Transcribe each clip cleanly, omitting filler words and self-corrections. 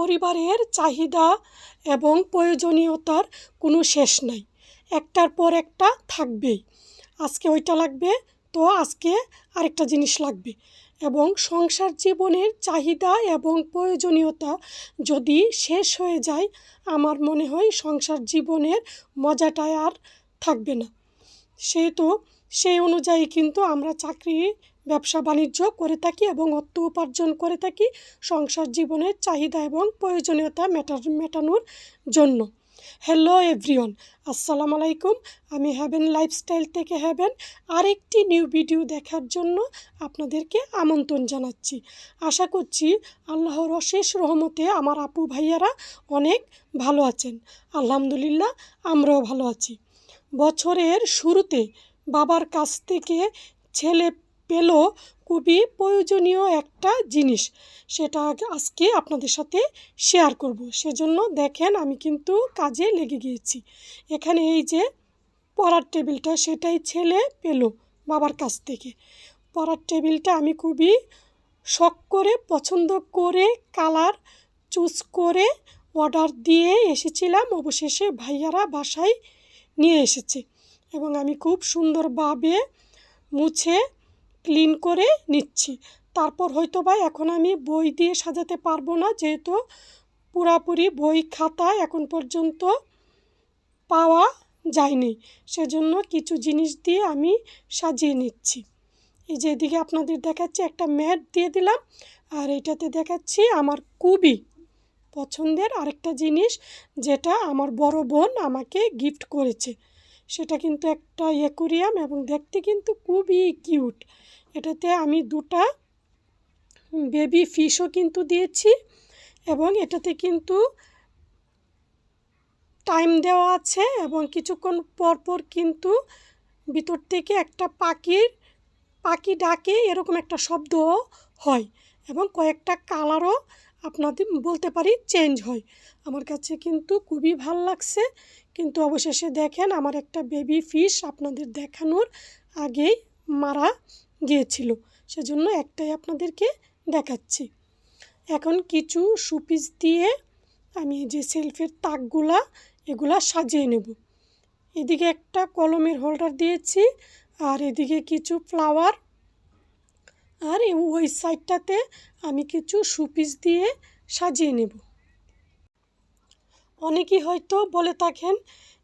পরিবারের চাহিদা এবং প্রয়োজনীয়তার কোনো শেষ নাই, একটার পর একটা থাকবেই। আজকে ওইটা লাগবে, তো আজকে আরেকটা জিনিস লাগবে। এবং সংসার জীবনের চাহিদা এবং প্রয়োজনীয়তা যদি শেষ হয়ে যায়, আমার মনে হয় সংসার জীবনের মজাটাই আর থাকবে না। সেহেতু সেই অনুযায়ী কিন্তু আমরা চাকরি, ব্যবসা বাণিজ্য করে থাকি এবং অর্থ উপার্জন করে থাকি সংসার জীবনের চাহিদা এবং প্রয়োজনীয়তা মেটানোর জন্য। হ্যালো এভরিওয়ান, আসসালামু আলাইকুম। আমি হ্যাভেন লাইফস্টাইল থেকে হ্যাভেন আরেকটি নিউ ভিডিও দেখার জন্য আপনাদেরকে আমন্ত্রণ জানাচ্ছি। আশা করছি আল্লাহর অশেষ রহমতে আমার আপু ভাইয়ারা অনেক ভালো আছেন। আলহামদুলিল্লাহ, আমরাও ভালো আছি। বছরের শুরুতে বাবার কাছ থেকে ছেলে পেল খুবই প্রয়োজনীয় একটা জিনিস, সেটা আজকে আপনাদের সাথে শেয়ার করব। সেজন্য দেখেন আমি কিন্তু কাজে লেগে গিয়েছি। এখানে এই যে পড়ার টেবিলটা, সেটাই ছেলে পেল বাবার কাছ থেকে। পড়ার টেবিলটা আমি খুবই শখ করে, পছন্দ করে, কালার চুজ করে অর্ডার দিয়ে এসেছিলাম। অবশেষে ভাইয়ারা বাসায় নিয়ে এসেছে এবং আমি খুব সুন্দরভাবে মুছে ক্লিন করে নিচ্ছি। তারপর হয়তো বা এখন আমি বই দিয়ে সাজাতে পারবো না, যেহেতু পুরাপুরি বই খাতা এখন পর্যন্ত পাওয়া যায়নি। সেজন্য কিছু জিনিস দিয়ে আমি সাজিয়ে নিচ্ছি। এই যে এদিকে আপনাদের দেখাচ্ছি একটা ম্যাট দিয়ে দিলাম, আর এটাতে দেখাচ্ছি আমার খুবই পছন্দের আরেকটা জিনিস, যেটা আমার বড় বোন আমাকে গিফট করেছে। সেটা কিন্তু একটা অ্যাকোরিয়াম এবং দেখতে কিন্তু খুবই কিউট। এটাতে আমি দুটা বেবি ফিশও কিন্তু দিয়েছি এবং এটাতে কিন্তু টাইম দেওয়া আছে এবং কিছুক্ষণ পর পর কিন্তু ভিতর থেকে একটা পাখি ডাকে এরকম একটা শব্দ হয় এবং কয়েকটা কালারও আপনাদের বলতে পারি চেঞ্জ হয়। আমার কাছে কিন্তু খুবই ভালো লাগছে। কিন্তু অবশেষে দেখেন আমার একটা বেবি ফিশ আপনাদের দেখানোর আগেই মারা গিয়েছিল, সেজন্য একটাই আপনাদেরকে দেখাচ্ছি। এখন কিছু শোপিস দিয়ে আমি যে সেলফের তাকগুলা এগুলা সাজিয়ে নেব। এদিকে একটা কলমের হোল্ডার দিয়েছি, আর এদিকে কিছু ফ্লাওয়ার, আর ওই সাইডটাতে আমি কিছু শোপিস দিয়ে সাজিয়ে নেব। অনেকেই হয়তো বলে থাকেন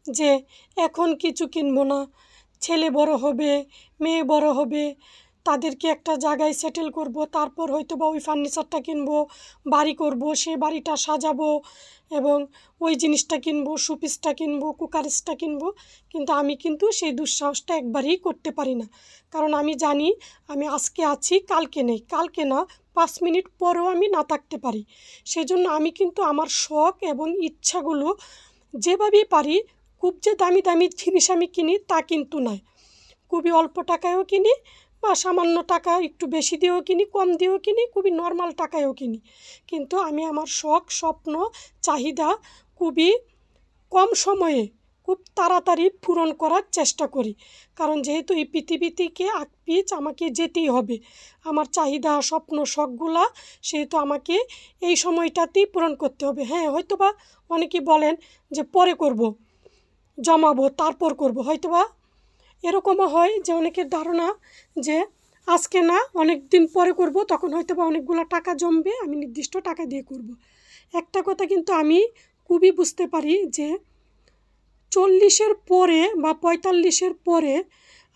যে এখন কিছু কিনবো না, ছেলে বড় হবে, মেয়ে বড় হবে, তাদেরকে একটা জায়গায় সেটেল করব, তারপর হয়তো বা ওই ফার্নিচারটা কিনবো, বাড়ি করব, সে বাড়িটা সাজাবো এবং ওই জিনিসটা কিনবো, শোপিসটা কিনবো, কুকারিসটা কিনবো। কিন্তু আমি কিন্তু সেই দুঃসাহসটা একবারই করতে পারি না, কারণ আমি জানি আমি আজকে আছি, কালকে নেই, কালকে না 5 মিনিট পরেও আমি না থাকতে পারি। সেজন্য আমি কিন্তু আমার শখ এবং ইচ্ছাগুলো যেভাবেই পারি, খুব যে দামি দামি জিনিস আমি কিনি তা কিন্তু নয়। খুবই অল্প টাকায়ও কিনি বা সামান্য টাকা একটু বেশি দিয়েও কিনি, কম দিয়েও কিনি, খুবই নর্মাল টাকায়ও কিনি। কিন্তু আমি আমার শখ, স্বপ্ন, চাহিদা খুবই কম সময়ে খুব তাড়াতাড়ি পূরণ করার চেষ্টা করি। কারণ যেহেতু এই পৃথিবী থেকে আকপিচ আমাকে যেতেই হবে, আমার চাহিদা, স্বপ্ন, শখগুলা সেহেতু আমাকে এই সময়টাতেই পূরণ করতে হবে। হ্যাঁ, হয়তো বা অনেকেই বলেন যে পরে করব, জমাবো, তারপর করব। হয়তো বা এরকমও হয় যে অনেকের ধারণা যে আজকে না অনেক দিন পরে করব, তখন হয়তো বা অনেকগুলো টাকা জমবে, আমি নির্দিষ্ট টাকা দিয়ে করব। একটা কথা কিন্তু আমি খুবই বুঝতে পারি যে 40-এর পরে বা 45-এর পরে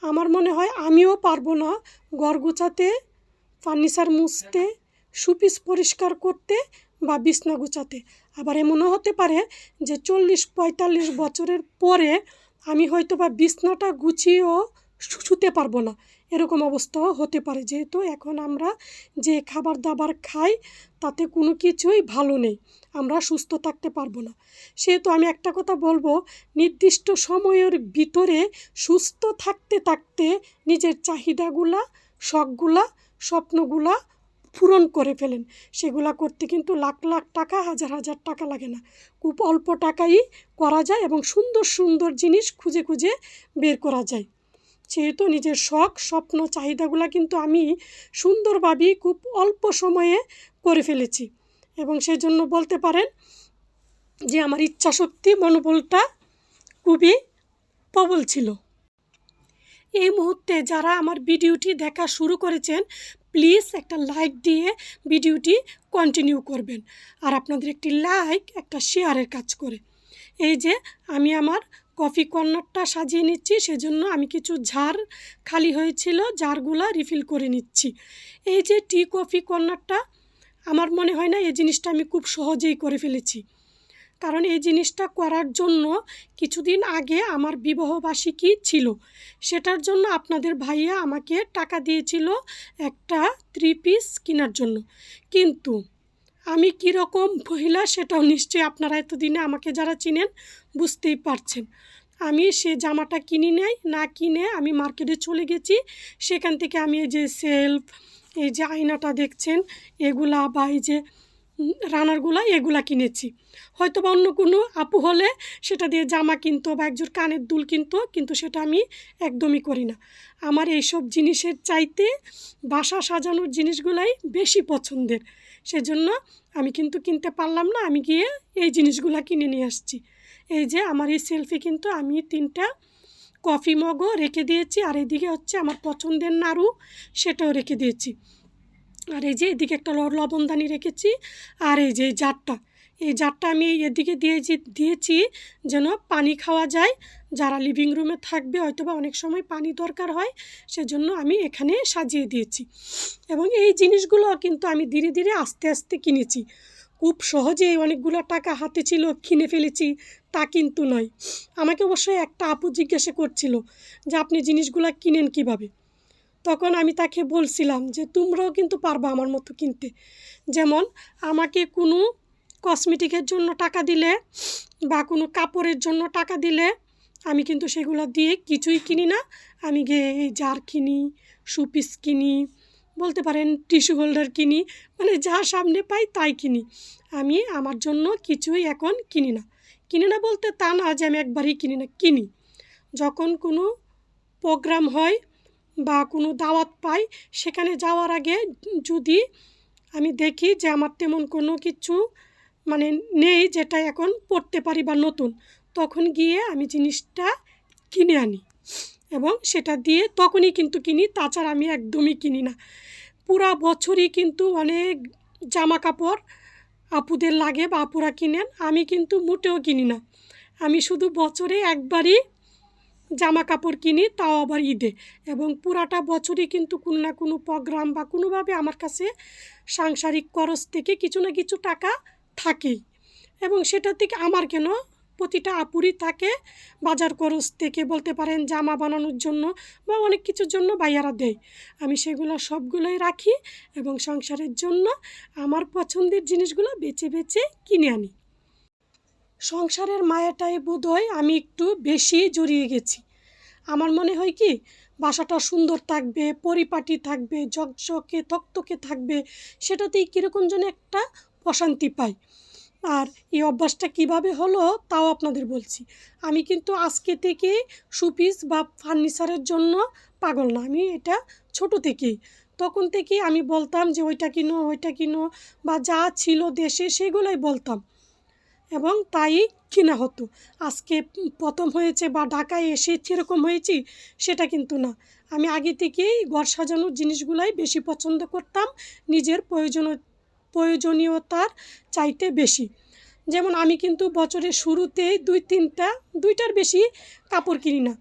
আমার মনে হয় আমিও পারবো না ঘর গুছাতে, ফার্নিচার মুছতে, শোপিস পরিষ্কার করতে বা বিছনা গুছাতে। আবার এমনও হতে পারে যে 40-45 বছরের পরে আমি হয়তো বা বিছনাটা গুছিয়েও শুতে পারবো না, এরকম অবস্থাও হতে পারে। যেহেতু এখন আমরা যে খাবার দাবার খাই তাতে কোনো কিছুই ভালো নেই, আমরা সুস্থ থাকতে পারবো না। সেহেতু আমি একটা কথা বলবো, নির্দিষ্ট সময়ের ভিতরে সুস্থ থাকতে থাকতে নিজের চাহিদাগুলা, শখগুলা, স্বপ্নগুলা পূরণ করে ফেলেন। সেগুলা করতে কিন্তু লাখ লাখ টাকা, হাজার হাজার টাকা লাগে না, খুব অল্প টাকাই করা যায় এবং সুন্দর সুন্দর জিনিস খুঁজে খুঁজে বের করা যায়। সেহেতু নিজের শখ, স্বপ্ন, চাহিদাগুলো কিন্তু আমি সুন্দরভাবেই খুব অল্প সময়ে করে ফেলেছি এবং সেই জন্য বলতে পারেন যে আমার ইচ্ছাশক্তি মনোবলটা খুবই প্রবল ছিল। এই মুহূর্তে যারা আমার ভিডিওটি দেখা শুরু করেছেন প্লিজ একটা লাইক দিয়ে ভিডিওটি কন্টিনিউ করবেন, আর আপনাদের একটি লাইক একটা শেয়ারের কাজ করে। এই যে আমি আমার কফি কর্নারটা সাজিয়ে নিচ্ছি, সেজন্য আমি কিছু জার খালি হয়েছিল জারগুলা রিফিল করে নিচ্ছি। এই যে টি কফি কর্নারটা আমার মনে হয় না এই জিনিসটা আমি খুব সহজেই করে ফেলেছি, কারণ এই জিনিসটা করার জন্য কিছুদিন আগে আমার বিবাহবার্ষিকী ছিল, সেটার জন্য আপনাদের ভাইয়া আমাকে টাকা দিয়েছিল একটা 3 পিস কেনার জন্য। কিন্তু আমি কীরকম মহিলা সেটাও নিশ্চয়ই আপনারা এতদিনে আমাকে যারা চিনেন বুঝতেই পারছেন। আমি সে জামাটা কিনি নাই, না কিনে আমি মার্কেটে চলে গেছি। সেখান থেকে আমি এই যে সেলফ, এই যে আয়নাটা দেখছেন এগুলা, বা এই যে রানারগুলা, এগুলা কিনেছি। হয়তো বা অন্য কোনো আপু হলে সেটা দিয়ে জামা কিনতো বা একজোড় কানের দুল কিনতো, কিন্তু সেটা আমি একদমই করি না। আমার এইসব জিনিসের চাইতে বাসা সাজানোর জিনিসগুলাই বেশি পছন্দের, সেজন্য আমি কিন্তু কিনতে পারলাম না, আমি গিয়ে এই জিনিসগুলা কিনে নিয়ে আসছি। এই যে আমার এই সেলফি কিন্তু আমি 3টা কফি মগও রেখে দিয়েছি, আর এদিকে হচ্ছে আমার পছন্দের নাড়ু, সেটাও রেখে দিয়েছি। আর এই যে এদিকে একটা লবণদানি রেখেছি, আর এই যে এই জারটা আমি এদিকে দিয়েছি যেন পানি খাওয়া যায়। যারা লিভিং রুমে থাকবে হয়তো বা অনেক সময় পানি দরকার হয়, সেজন্য আমি এখানে সাজিয়ে দিয়েছি। এবং এই জিনিসগুলো কিন্তু আমি ধীরে ধীরে আস্তে আস্তে কিনেছি, খুব সহজেই অনেকগুলো টাকা হাতে ছিল কিনে ফেলেছি তা কিন্তু নয়। আমাকে অবশ্যই একটা আপু জিজ্ঞাসা করছিল যে আপনি জিনিসগুলো কিনেন কিভাবে। তখন আমি তাকে বলছিলাম যে তোমরাও কিন্তু পারবা আমার মতো কিনতে। যেমন আমাকে কোনো কসমেটিকের জন্য টাকা দিলে বা কোনো কাপড়ের জন্য টাকা দিলে আমি কিন্তু সেগুলো দিয়ে কিছুই কিনি না। আমি গিয়ে এই জার কিনি, শোপিস কিনি, বলতে পারেন টিস্যু হোল্ডার কিনি, মানে যা সামনে পাই তাই কিনি। আমি আমার জন্য কিছুই এখন কিনি না বলতে তা না যে আমি একবারই কিনি। যখন কোনো প্রোগ্রাম হয় বা কোনো দাওয়াত পাই, সেখানে যাওয়ার আগে যদি আমি দেখি যে আমার তেমন কোনো কিছু মানে নেই যেটা এখন পড়তে পারি বা নতুন, তখন গিয়ে আমি জিনিসটা কিনে আনি এবং সেটা দিয়ে তখনই কিন্তু কিনি, তাছাড়া আমি একদমই কিনি না। পুরা বছরই কিন্তু অনেক জামা কাপড় আপুদের লাগে বা আপুরা কিনেন, আমি কিন্তু মোটেও কিনি না। আমি শুধু বছরে একবারই জামা কাপড় কিনি, তাও আবার ঈদে। এবং পুরাটা বছরই কিন্তু কোনো না কোনো প্রোগ্রাম বা কোনোভাবে আমার কাছে সাংসারিক খরচ থেকে কিছু না কিছু টাকা থাকেই, এবং সেটা থেকে আমার কেন প্রতিটা আপুরই থাকে বাজার খরচ থেকে, বলতে পারেন জামা বানানোর জন্য বা অনেক কিছুর জন্য ভাইয়ারা দেয়। আমি সেগুলো সবগুলোই রাখি এবং সংসারের জন্য আমার পছন্দের জিনিসগুলো বেছে বেছে কিনে আনি। সংসারের মায়াটাই বোধহয় আমি একটু বেশি জড়িয়ে গেছি। আমার মনে হয় কি বাসাটা সুন্দর থাকবে, পরিপাটি থাকবে, ঝকঝকে তকতকে থাকবে, সেটাতেই কীরকম যেন একটা প্রশান্তি পাই। আর এই অভ্যাসটা কিভাবে হলো তাও আপনাদের বলছি। আমি কিন্তু আজকে থেকে শোপিস বা ফার্নিচারের জন্য পাগল না, আমি এটা ছোট থেকেই, তখন থেকেই আমি বলতাম যে ওইটা কিনো বা যা ছিল দেশে সেগুলোই বলতাম এবং তাই কিনা হতো। আজকে প্রথম হয়েছে বা ঢাকায় এসে কীরকম হয়েছি সেটা কিন্তু না। আমি আগে থেকেই ঘর সাজানোর জিনিসগুলাই বেশি পছন্দ করতাম, নিজের প্রয়োজনীয়তার চাইতে বেশি। যেমন আমি কিন্তু বছরের শুরুতেই দুইটার বেশি কাপড় কিনি না।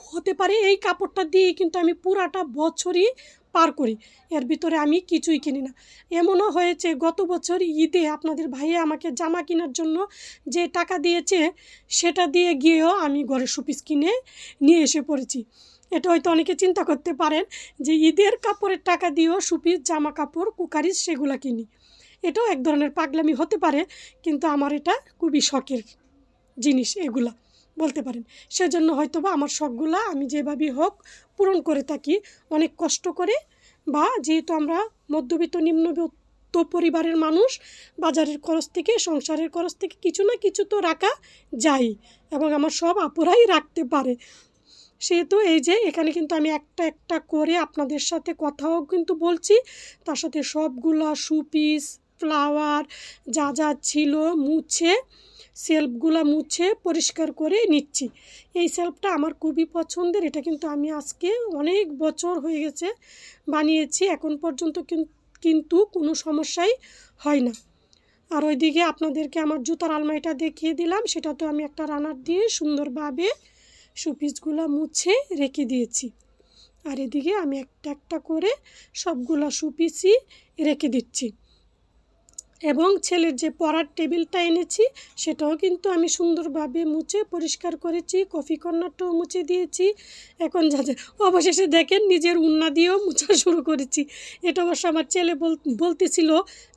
হতে পারে এই কাপড়টা দিয়েই কিন্তু আমি পুরাটা বছরই পার করি, এর ভিতরে আমি কিছুই কিনি না। এমনও হয়েছে গত বছর ঈদে আপনাদের ভাইয়া আমাকে জামা কেনার জন্য যে টাকা দিয়েছে সেটা দিয়ে গিয়েও আমি ঘরের শোপিস কিনে নিয়ে এসে পড়েছি। এটা হয়তো অনেকে চিন্তা করতে পারেন যে ঈদের কাপড়ের টাকা দিয়েও শোপিস, জামা কাপড়, কুকারিজ সেগুলো কিনি। এটাও এক ধরনের পাগলামি হতে পারে, কিন্তু আমার এটা খুবই শখের জিনিস এগুলা, বলতে পারেন। সেজন্য হয়তো বা আমার শখগুলা আমি যেভাবেই হোক পূরণ করে থাকি অনেক কষ্ট করে, বা যেহেতু আমরা মধ্যবিত্ত নিম্নবিত্ত পরিবারের মানুষ, বাজারের খরচ থেকে, সংসারের খরচ থেকে কিছু না কিছু তো রাখা যায়, এবং আমার সব আপুরাই রাখতে পারে। সেহেতু এই যে এখানে কিন্তু আমি একটা একটা করে আপনাদের সাথে কথাও কিন্তু বলছি, তার সাথে সবগুলা শোপিস ফ্লাওয়ার যা যা ছিল মুছে, সেলফগুলো মুছে পরিষ্কার করে নিচ্ছি। এই সেলফটা আমার খুবই পছন্দের। এটা কিন্তু আমি আজকে অনেক বছর হয়ে গেছে বানিয়েছি, এখন পর্যন্ত কিন্তু কোনো সমস্যাই হয় না। আর ওইদিকে আপনাদেরকে আমার জুতার আলমারিটা দেখিয়ে দিলাম, সেটা তো আমি একটা রানার দিয়ে সুন্দরভাবে শোপিসগুলো মুছে রেখে দিয়েছি। আর এদিকে আমি একটা একটা করে সবগুলা শোপিসই রেখে দিচ্ছি। এবং ছেলের যে পড়ার টেবিলটা এনেছি সেটাও কিন্তু আমি সুন্দরভাবে মুছে পরিষ্কার করেছি, কফি কর্নারটাও মুছে দিয়েছি। এখন অবশেষে দেখেন নিজের উন্না দিয়েও মোছা শুরু করেছি। এটা অবশ্য আমার ছেলে বলতেছিল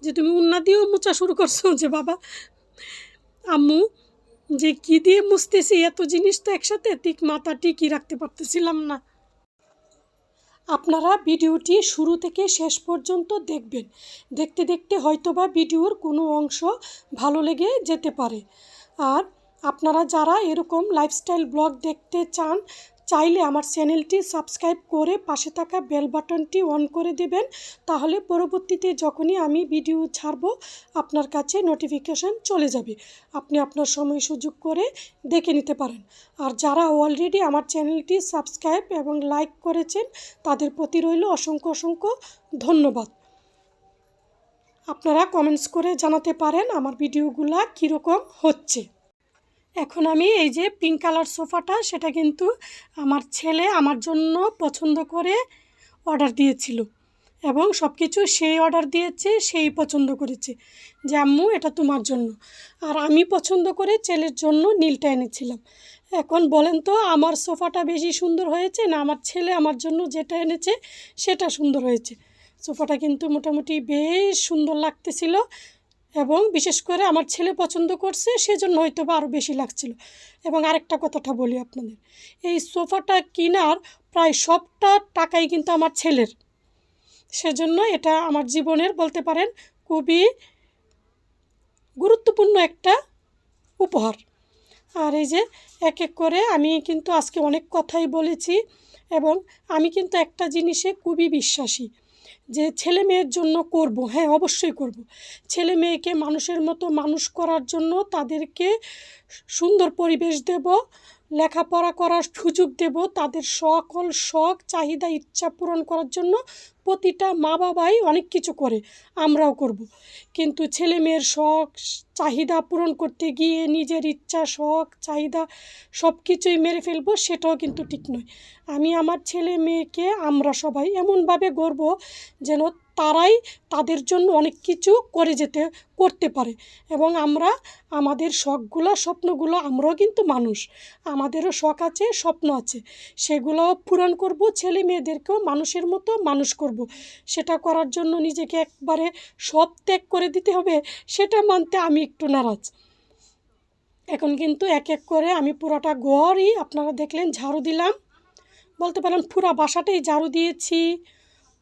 যে তুমি উন্না দিয়েও মোছা শুরু করছো, যে বাবা আম্মু যে কী দিয়ে মুছতেছি, এত জিনিস তো একসাথে মাথা ঠিকই রাখতে পারতেছিলাম না। আপনারা ভিডিওটি শুরু থেকে শেষ পর্যন্ত দেখবেন, দেখতে দেখতে হয়তোবা ভিডিওর কোনো অংশ ভালো লেগে যেতে পারে। আর আপনারা যারা এরকম লাইফস্টাইল ব্লগ দেখতে চাইলে আমার চ্যানেলটি সাবস্ক্রাইব করে পাশে থাকা বেল বাটনটি অন করে দেবেন, তাহলে পরবর্তীতে যখনই আমি ভিডিও ছাড়ব আপনার কাছে নোটিফিকেশন চলে যাবে, আপনি আপনার সময় সুযোগ করে দেখে নিতে পারেন। আর যারা অলরেডি আমার চ্যানেলটি সাবস্ক্রাইব এবং লাইক করেছেন তাদের প্রতি রইল অসংখ্য অসংখ্য ধন্যবাদ। আপনারা কমেন্টস করে জানাতে পারেন আমার ভিডিওগুলো কীরকম হচ্ছে। এখন আমি এই যে পিঙ্ক কালার সোফাটা, সেটা কিন্তু আমার ছেলে আমার জন্য পছন্দ করে অর্ডার দিয়েছিল এবং সব কিছু সেই অর্ডার দিয়েছে, সেই পছন্দ করেছে যে আম্মু এটা তোমার জন্য। আর আমি পছন্দ করে ছেলের জন্য নীলটা এনেছিলাম। এখন বলেন তো আমার সোফাটা বেশি সুন্দর হয়েছে না আমার ছেলে আমার জন্য যেটা এনেছে সেটা সুন্দর হয়েছে? সোফাটা কিন্তু মোটামুটি বেশ সুন্দর লাগতেছিল এবং বিশেষ করে আমার ছেলে পছন্দ করছে, সেজন্য হয়তো বা আরও বেশি লাগছিল। এবং আরেকটা কথাটা বলি আপনাদের, এই সোফাটা কেনার প্রায় সবটা টাকাই কিন্তু আমার ছেলের, সেজন্য এটা আমার জীবনের বলতে পারেন খুবই গুরুত্বপূর্ণ একটা উপহার। আর এই যে এক এক করে আমি কিন্তু আজকে অনেক কথাই বলেছি এবং আমি কিন্তু একটা জিনিসে খুবই বিশ্বাসী যে ছেলে মেয়ের জন্য করব, হ্যাঁ অবশ্যই করব। ছেলে মেয়েকে মানুষের মতো মানুষ করার জন্য তাদেরকে সুন্দর পরিবেশ দেব, লেখাপড়া করার সুযোগ দেব, তাদের সকল শখ চাহিদা ইচ্ছা পূরণ করার জন্য প্রতিটা মা বাবাই অনেক কিছু করে, আমরাও করব। কিন্তু ছেলে মেয়ের শখ চাহিদা পূরণ করতে গিয়ে নিজের ইচ্ছা শখ চাহিদা সব কিছুই মেরে ফেলবো, সেটাও কিন্তু ঠিক নয়। আমি আমার ছেলে মেয়েকে আমরা সবাই এমনভাবে গড়ব যেন তারাই তাদের জন্য অনেক কিছু করতে পারে এবং আমরা আমাদের শখগুলো স্বপ্নগুলো, আমরাও কিন্তু মানুষ, আমাদেরও শখ আছে স্বপ্ন আছে, সেগুলো পূরণ করব। ছেলে মেয়েদেরকেও মানুষের মতো মানুষ করব। সেটা করার জন্য নিজেকে একবারে সব ত্যাগ করে দিতে হবে, সেটা মানতে আমি একটু নারাজ। এখন কিন্তু এক এক করে আমি পুরোটা ঘরই আপনারা দেখলেন ঝাড়ু দিলাম, বলতে পারেন পুরো বাসাটাই ঝাড়ু দিয়েছি,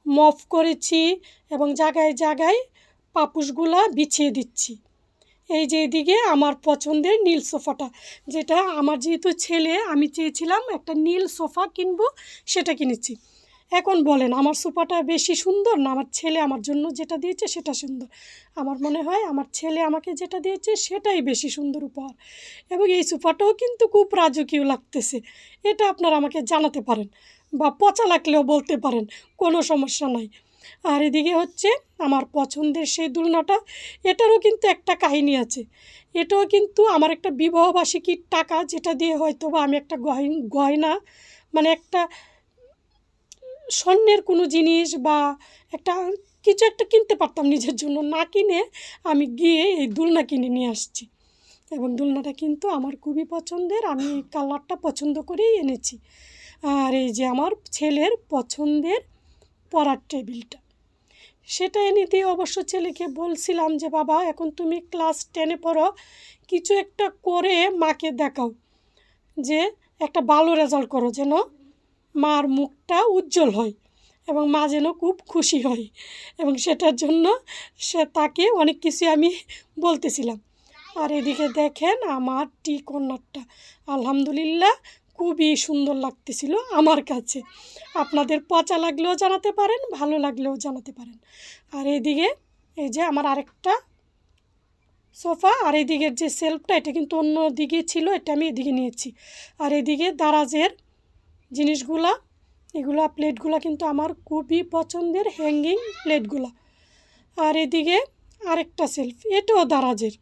মপ করেছি এবং জায়গায় জায়গায় পাপুসগুলা বিছিয়ে দিচ্ছি। এই যে এদিকে আমার পছন্দের নীল সোফাটা, যেটা আমার যেহেতু ছেলে, আমি চেয়েছিলাম একটা নীল সোফা কিনবো, সেটা কিনেছি। এখন বলেন আমার সোফাটা বেশি সুন্দর না আমার ছেলে আমার জন্য যেটা দিয়েছে সেটা সুন্দর? আমার মনে হয় আমার ছেলে আমাকে যেটা দিয়েছে সেটাই বেশি সুন্দর উপহার। এবং এই সোফাটাও কিন্তু খুব রাজকীয় লাগতেছে, এটা আপনারা আমাকে জানাতে পারেন বা পচা লাগলেও বলতে পারেন, কোনো সমস্যা নাই। আর এদিকে হচ্ছে আমার পছন্দের সেই দোলনাটা, এটারও কিন্তু একটা কাহিনী আছে। এটাও কিন্তু আমার একটা বিবাহবার্ষিকীর টাকা, যেটা দিয়ে হয়তো বা আমি একটা গয়না মানে একটা স্বর্ণের কোনো জিনিস বা একটা কিছু একটা কিনতে পারতাম নিজের জন্য, না কিনে আমি গিয়ে এই দোলনা কিনে নিয়ে আসছি। এবং দোলনাটা কিন্তু আমার খুবই পছন্দের, আমি এই কালারটা পছন্দ করেই এনেছি। আর এই যে আমার ছেলের পছন্দের পড়ার টেবিলটা, সেটা এনে দিয়ে অবশ্য ছেলেকে বলছিলাম যে বাবা এখন তুমি ক্লাস 10-এ পড়ো, কিছু একটা করে মাকে দেখাও, যে একটা ভালো রেজাল্ট করো, যেন মার মুখটা উজ্জ্বল হয় এবং মা যেন খুব খুশি হয়। এবং সেটার জন্য তাকে অনেক কিছু আমি বলতেছিলাম। আর এদিকে দেখেন আমার টি কর্নারটা আলহামদুলিল্লাহ খুবই সুন্দর লাগতেছিল আমার কাছে। আপনাদের পচা লাগলেও জানাতে পারেন, ভালো লাগলেও জানাতে পারেন। আর এদিকে এই যে আমার আরেকটা সোফা, আর এদিকের যে সেলফটা এটা কিন্তু অন্য দিকে ছিল, এটা আমি এদিকে নিয়েছি। আর এদিকে দারাজের জিনিসগুলা, এগুলা প্লেটগুলা কিন্তু আমার খুবই পছন্দের, হ্যাঙ্গিং প্লেটগুলা। আর এদিকে আরেকটা সেলফ, এটাও দারাজের।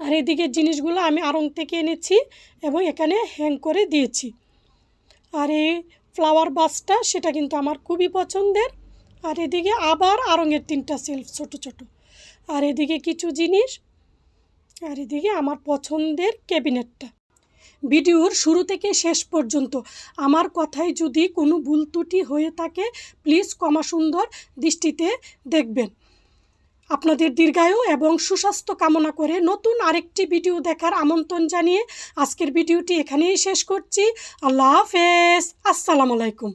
আর এদিকের জিনিসগুলো আমি আড়ং থেকে এনেছি এবং এখানে হ্যাং করে দিয়েছি। আর এই ফ্লাওয়ার বাসটা সেটা কিন্তু আমার খুবই পছন্দের। আর এদিকে আবার আড়ংয়ের 3টা সেলফ ছোট ছোট। আর এদিকে কিছু জিনিস, আর এদিকে আমার পছন্দের ক্যাবিনেটটা। ভিডিওর শুরু থেকে শেষ পর্যন্ত আমার কথায় যদি কোনো ভুল ত্রুটি হয়ে থাকে প্লিজ ক্ষমা সুন্দর দৃষ্টিতে দেখবেন। আপনাদের দীর্ঘায়ু এবং সুস্বাস্থ্য কামনা করে নতুন আরেকটি ভিডিও দেখার আমন্ত্রণ জানিয়ে আজকের ভিডিওটি এখানেই শেষ করছি। আল্লাহ হাফেজ, আসসালামু আলাইকুম।